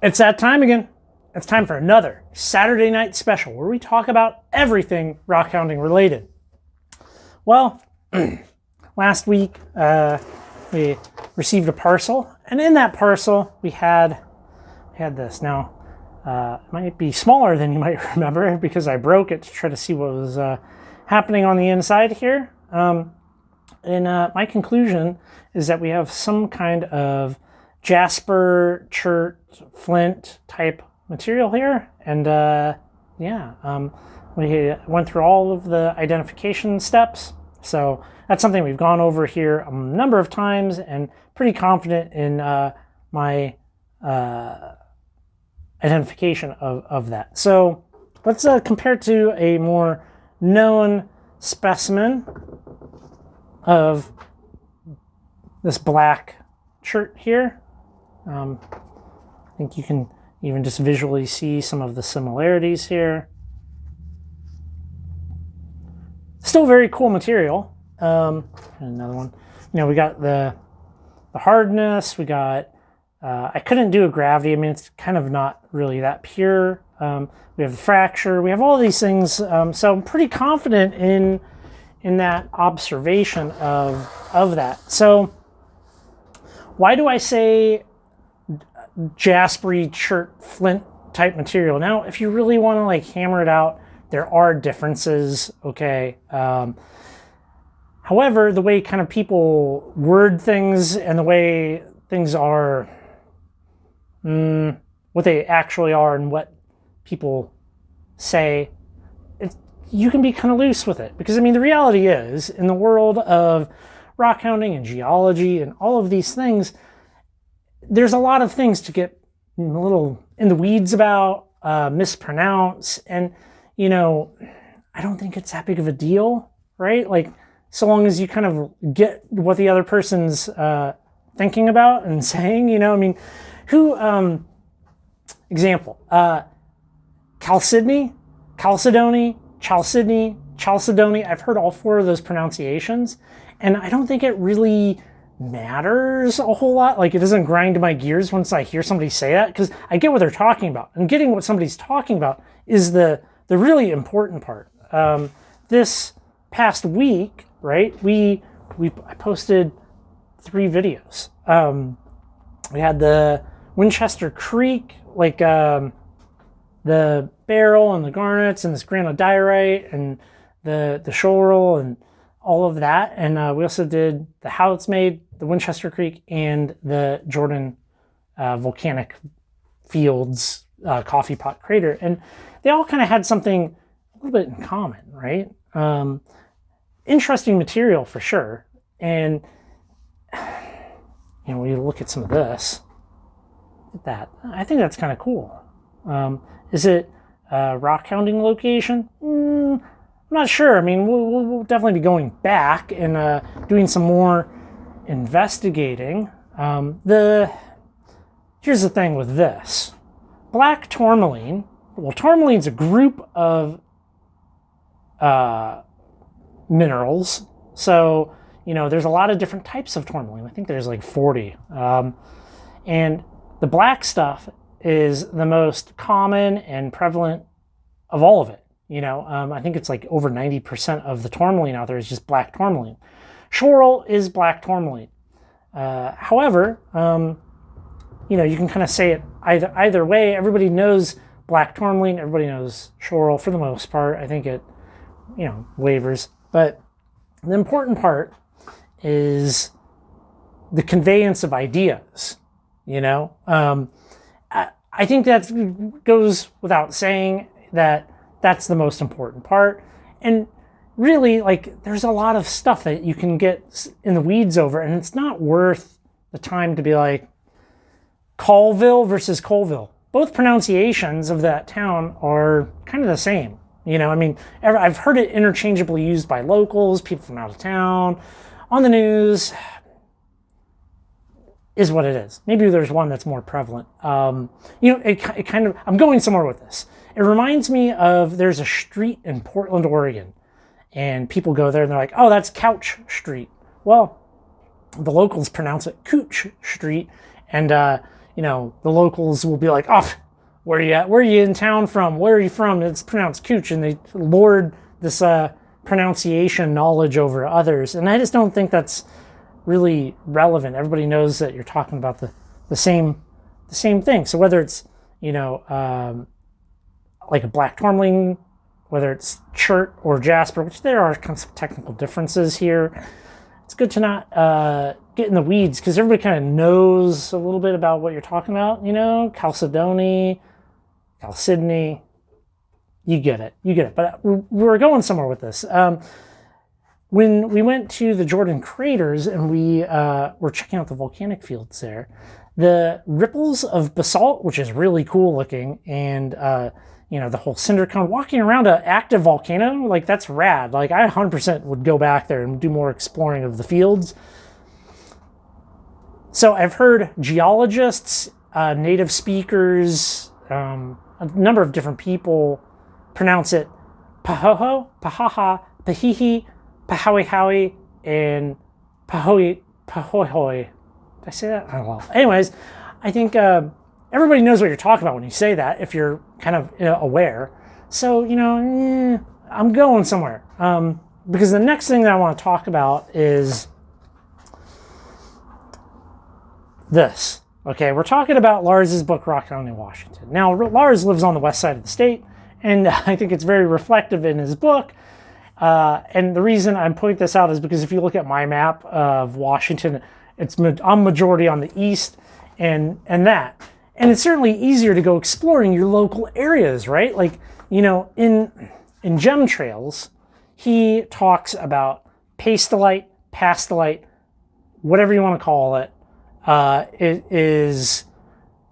It's that time again. It's time for another Saturday night special where we talk about everything rockhounding related. Well, last week we received a parcel, and in that parcel we had this. Now, it might be smaller than you might remember because I broke it to try to see what was happening on the inside here. My conclusion is that we have some kind of Jasper, Chert, flint type material here, and we went through all of the identification steps, so that's something we've gone over here a number of times and pretty confident in my identification of that. So let's compare to a more known specimen of this black Chert here. I think you can even just visually see some of the similarities here. Still very cool material. Another one. You know, we got the hardness. We got. I couldn't do a gravity. I mean, it's kind of not really that pure. We have the fracture. We have all these things. So I'm pretty confident in that observation of that. So why do I say Jaspery, Chert, flint type material? Now, if you really want to like hammer it out, there are differences, okay? However, the way kind of people word things and the way things are, what they actually are and what people say, you can be kind of loose with it. Because, I mean, the reality is, in the world of rockhounding and geology and all of these things, there's a lot of things to get a little in the weeds about, mispronounce, and, you know, I don't think it's that big of a deal, right? Like, so long as you kind of get what the other person's thinking about and saying, you know, I mean, example, Chalcedony, Chalcedony, I've heard all four of those pronunciations, and I don't think it really matters a whole lot. Like, it doesn't grind my gears once I hear somebody say that, because I get what they're talking about, and getting what somebody's talking about is the really important part. This past week, right, I posted 3 videos. We had the Winchester Creek, like the beryl and the garnets and this granodiorite and the shoral and all of that, and we also did the how it's made, the Winchester Creek, and the Jordan volcanic fields coffee pot crater, and they all kind of had something a little bit in common, right? Interesting material for sure, and you know, we look at some of this. Look at that. I think that's kind of cool. Is it a rockhounding location? I'm not sure. I mean, we'll definitely be going back and doing some more investigating. Here's the thing with this. Black tourmaline. Well, tourmaline's a group of minerals. So, you know, there's a lot of different types of tourmaline. I think there's like 40. And the black stuff is the most common and prevalent of all of it. You know, I think it's like over 90% of the tourmaline out there is just black tourmaline. Shoral is black tourmaline. However, you know, you can kind of say it either way. Everybody knows black tourmaline. Everybody knows shoral for the most part. I think it, you know, wavers. But the important part is the conveyance of ideas, you know. I think that goes without saying that that's the most important part. And really, like, there's a lot of stuff that you can get in the weeds over, and it's not worth the time to be like, Colville versus Colville. Both pronunciations of that town are kind of the same. You know, I mean, I've heard it interchangeably used by locals, people from out of town, on the news. Is what it is. Maybe there's one that's more prevalent. You know, it kind of, I'm going somewhere with this. It reminds me of, there's a street in Portland, Oregon, and people go there and they're like, oh, that's Couch Street. Well, the locals pronounce it Cooch Street, and you know, the locals will be like, oh, where are you at? Where are you in town from? Where are you from? It's pronounced Cooch, and they lord this pronunciation knowledge over others. And I just don't think that's really relevant. Everybody knows that you're talking about the same thing. So whether it's, you know, like a black tourmaline, whether it's Chert or Jasper, which there are kind of technical differences here, it's good to not get in the weeds, because everybody kind of knows a little bit about what you're talking about, you know, Chalcedony, Chalcedony, you get it. But we were going somewhere with this. When we went to the Jordan craters and we were checking out the volcanic fields there, the ripples of basalt, which is really cool looking, and you know, the whole cinder cone, walking around an active volcano, like, that's rad. Like, I 100% would go back there and do more exploring of the fields. So I've heard geologists, native speakers, a number of different people pronounce it Pahoho, Pahaha, Pahihi, Pahowie, and Pahoihoi. Did I say that? I don't know. Anyways, I think everybody knows what you're talking about when you say that, if you're kind of, you know, aware. So, you know, I'm going somewhere. Because the next thing that I want to talk about is this. Okay, we're talking about Lars's book, Rockhounding, Washington. Now, Lars lives on the west side of the state, and I think it's very reflective in his book. And the reason I'm pointing this out is because if you look at my map of Washington, I'm majority on the east and that. And it's certainly easier to go exploring your local areas, right? Like, you know, in Gem Trails, he talks about pastelite, whatever you want to call it. It is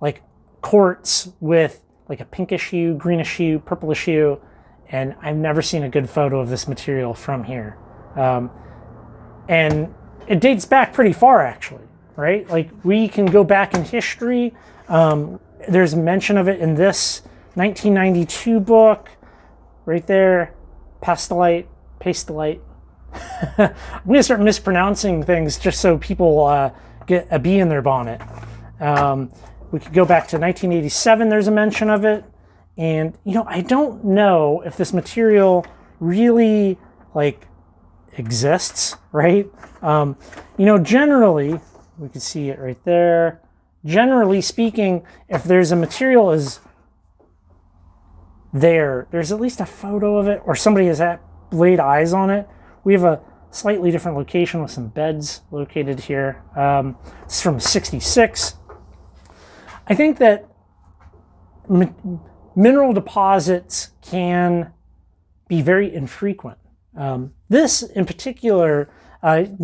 like quartz with like a pinkish hue, greenish hue, purplish hue, and I've never seen a good photo of this material from here. And it dates back pretty far, actually, right? Like, we can go back in history. There's mention of it in this 1992 book, right there, Pastelite. I'm going to start mispronouncing things just so people get a bee in their bonnet. We could go back to 1987, there's a mention of it. And, you know, I don't know if this material really, like, exists, right? You know, generally, we can see it right there. Generally speaking, if there's a material there's at least a photo of it, or somebody has laid eyes on it. We have a slightly different location with some beds located here. It's from 66. I think that mineral deposits can be very infrequent. This in particular,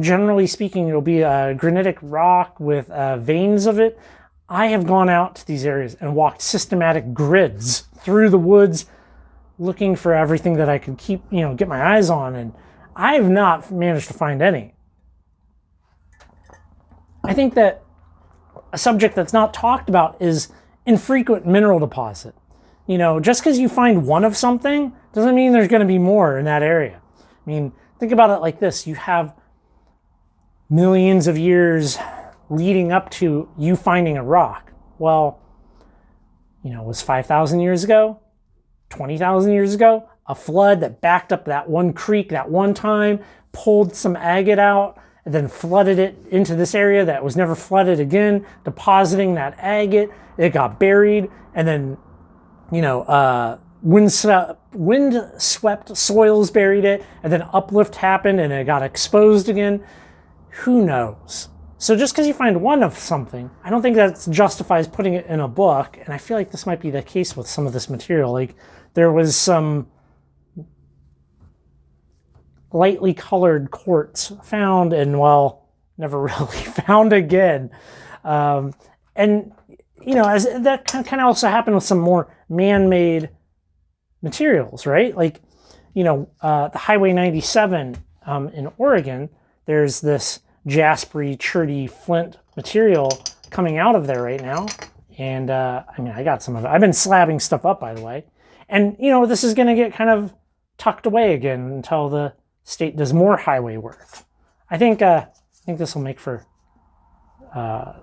generally speaking, it'll be a granitic rock with veins of it. I have gone out to these areas and walked systematic grids through the woods looking for everything that I could keep, you know, get my eyes on, and I have not managed to find any. I think that a subject that's not talked about is infrequent mineral deposit. You know, just because you find one of something doesn't mean there's going to be more in that area. I mean, think about it like this. You have millions of years leading up to you finding a rock. Well, you know, it was 5,000 years ago, 20,000 years ago, a flood that backed up that one creek that one time, pulled some agate out, and then flooded it into this area that was never flooded again, depositing that agate. It got buried, and then, you know, wind-swept soils buried it, and then uplift happened, and it got exposed again. Who knows? So just because you find one of something, I don't think that justifies putting it in a book, and I feel like this might be the case with some of this material. Like, there was some lightly colored quartz found, and, well, never really found again. And, you know, as that kind of also happened with some more man-made materials, right? Like, you know, the Highway 97 in Oregon, there's this Jaspery, Cherty, flint material coming out of there right now. And, I mean, I got some of it. I've been slabbing stuff up, by the way. And, you know, this is going to get kind of tucked away again until the state does more highway work. I think this will make for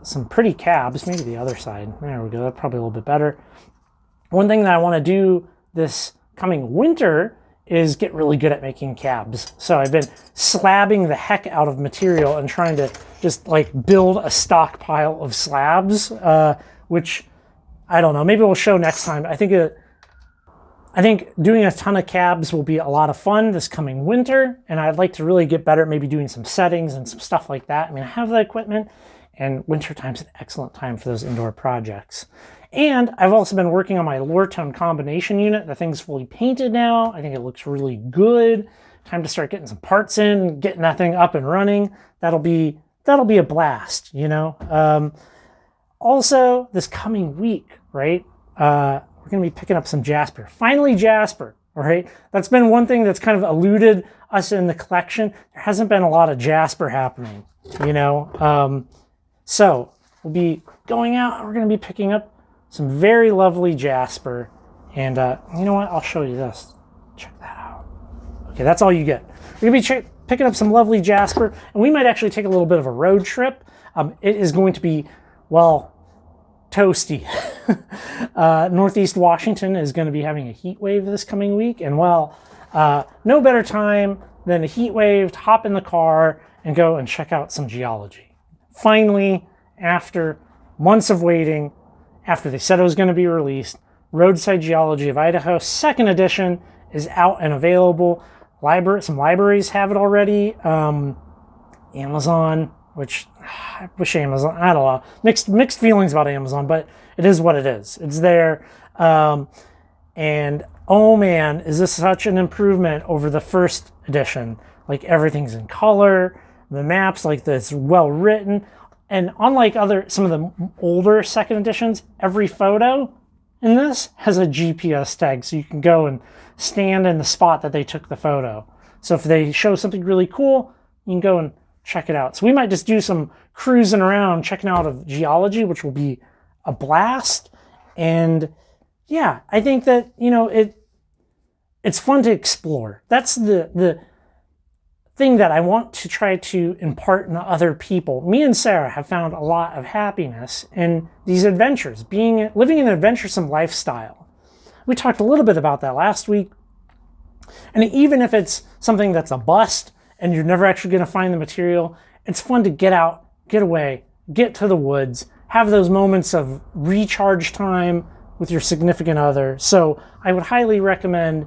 some pretty cabs. Maybe the other side. There we go. That's probably a little bit better. One thing that I want to do this coming winter is get really good at making cabs. So I've been slabbing the heck out of material and trying to just like build a stockpile of slabs, which I don't know, maybe we'll show next time. I think doing a ton of cabs will be a lot of fun this coming winter, and I'd like to really get better at maybe doing some settings and some stuff like that. I mean, I have the equipment, and winter time's an excellent time for those indoor projects. And I've also been working on my lure tone combination unit. The thing's fully painted now. I think it looks really good. Time to start getting some parts in, getting that thing up and running. That'll be a blast, you know? Also, this coming week, right? We're going to be picking up some Jasper. Finally, Jasper, all right? That's been one thing that's kind of eluded us in the collection. There hasn't been a lot of Jasper happening, you know? So we'll be going out and we're going to be picking up some very lovely Jasper. And you know what? I'll show you this. Check that out. Okay, that's all you get. We're going to be picking up some lovely Jasper, and we might actually take a little bit of a road trip. It is going to be, well, toasty. Northeast Washington is going to be having a heat wave this coming week, and well, no better time than a heat wave to hop in the car and go and check out some geology. Finally, after months of waiting, after they said it was going to be released, Roadside Geology of Idaho, 2nd edition, is out and available. Some libraries have it already. Amazon, which I wish Amazon, I don't know, mixed feelings about Amazon, but it is what it is. It's there. And oh man, is this such an improvement over the 1st edition. Like everything's in color, the maps, like this, well written. And unlike some of the older 2nd editions, every photo in this has a GPS tag, so you can go and stand in the spot that they took the photo. So if they show something really cool, you can go and check it out. So we might just do some cruising around, checking out of geology, which will be a blast. And yeah, I think that, you know, it's fun to explore. That's the thing that I want to try to impart in other people. Me and Sarah have found a lot of happiness in these adventures, living an adventuresome lifestyle. We talked a little bit about that last week. And even if it's something that's a bust and you're never actually going to find the material, it's fun to get out, get away, get to the woods, have those moments of recharge time with your significant other. So I would highly recommend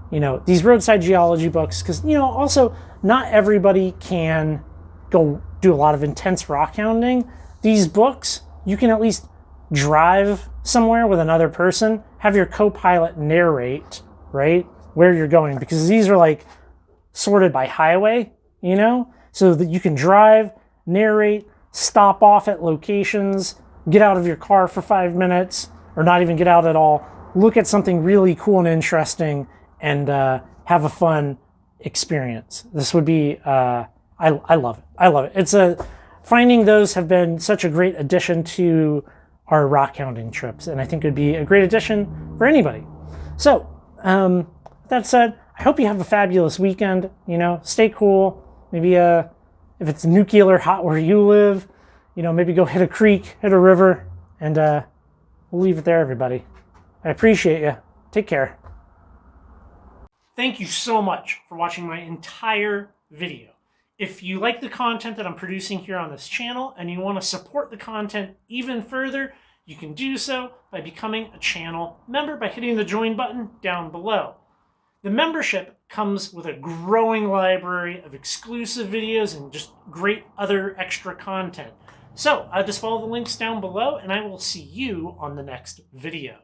you know, these roadside geology books, because, you know, also not everybody can go do a lot of intense rock hounding. These books, you can at least drive somewhere with another person, have your co-pilot narrate, right, where you're going, because these are like sorted by highway, you know, so that you can drive, narrate, stop off at locations, get out of your car for 5 minutes, or not even get out at all, look at something really cool and interesting, and have a fun experience. This would be, I love it. I love it. Finding those have been such a great addition to our rock hounding trips, and I think it would be a great addition for anybody. So, that said, I hope you have a fabulous weekend. You know, stay cool. Maybe if it's nuclear hot where you live, you know, maybe go hit a creek, hit a river, and we'll leave it there, everybody. I appreciate you. Take care. Thank you so much for watching my entire video. If you like the content that I'm producing here on this channel and you want to support the content even further, you can do so by becoming a channel member by hitting the join button down below. The membership comes with a growing library of exclusive videos and just great other extra content. So just follow the links down below and I will see you on the next video.